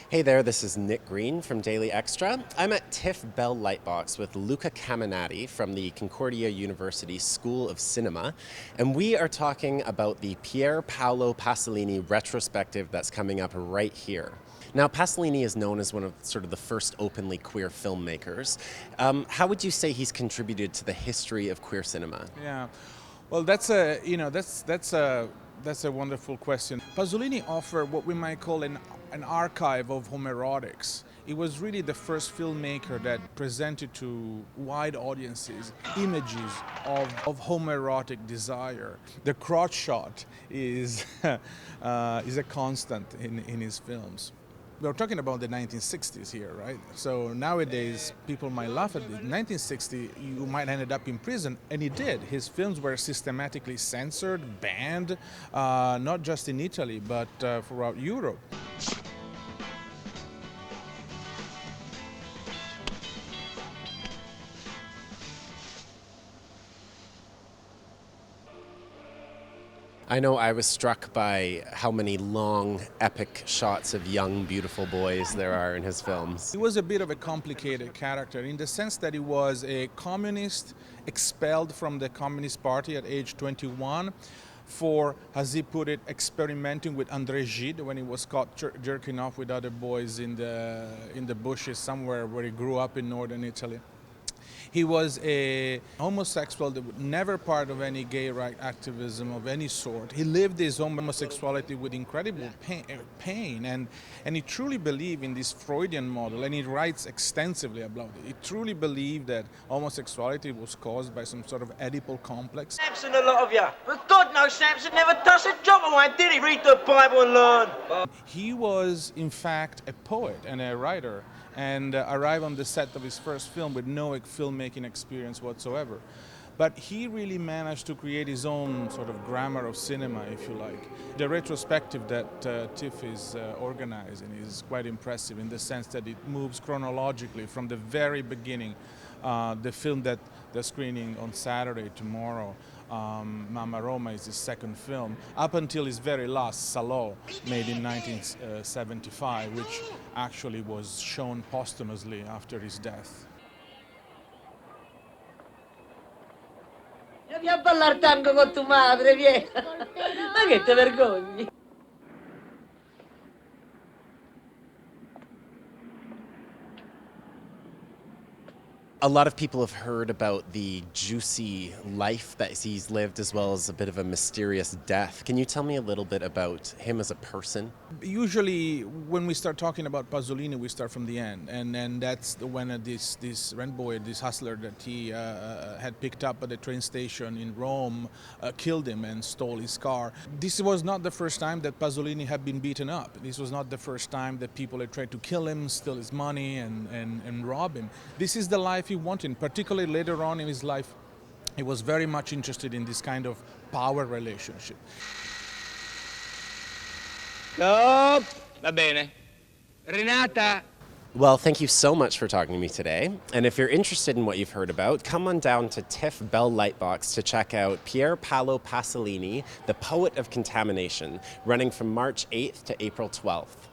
Hey there, this is Nick Green from Daily Extra. I'm at TIFF Bell Lightbox with Luca Camianati from the Concordia University School of Cinema, and we are talking about the Pier Paolo Pasolini retrospective that's coming up right here. Now, Pasolini is known as one of sort of the first openly queer filmmakers. How would you say he's contributed to the history of queer cinema? Yeah, well, that's a wonderful question. Pasolini offered what we might call an archive of homoerotics. He was really the first filmmaker that presented to wide audiences images of homoerotic desire. The crotch shot is is a constant in his films. We're talking about the 1960s here, right? So nowadays, people might laugh at it. In 1960, you might ended up in prison, and he did. His films were systematically censored, banned, not just in Italy, but throughout Europe. I know I was struck by how many long, epic shots of young, beautiful boys there are in his films. He was a bit of a complicated character in the sense that he was a communist expelled from the Communist Party at age 21 for, as he put it, experimenting with André Gide when he was caught jerking off with other boys in the bushes somewhere where he grew up in northern Italy. He was a homosexual that was never part of any gay right activism of any sort. He lived his homosexuality with incredible pain and he truly believed in this Freudian model, and he writes extensively about it. He truly believed that homosexuality was caused by some sort of Oedipal complex. Samson, a lot of you. But God knows Samson never touched a drop of wine, did he? Read the Bible and learn. He was, in fact, a poet and a writer, and arrived on the set of his first film with no filmmaking experience whatsoever. But he really managed to create his own sort of grammar of cinema, if you like. The retrospective that TIFF is organizing is quite impressive in the sense that it moves chronologically from the very beginning. The film that they're screening on Saturday, tomorrow, Mamma Roma, is his second film, up until his very last, Salò, made in 1975, which actually was shown posthumously after his death. Vieni a ballare tango con tua madre, vieni. Ma che te vergogni? A lot of people have heard about the juicy life that he's lived as well as a bit of a mysterious death. Can you tell me a little bit about him as a person? Usually, when we start talking about Pasolini, we start from the end, and that's when this rent boy, this hustler that he had picked up at the train station in Rome, killed him and stole his car. This was not the first time that Pasolini had been beaten up. This was not the first time that people had tried to kill him, steal his money, and rob him. This is the life he wanted. Particularly later on in his life, he was very much interested in this kind of power relationship. Stop! Va bene. Renata! Well, thank you so much for talking to me today. And if you're interested in what you've heard about, come on down to TIFF Bell Lightbox to check out Pier Paolo Pasolini, The Poet of Contamination, running from March 8th to April 12th.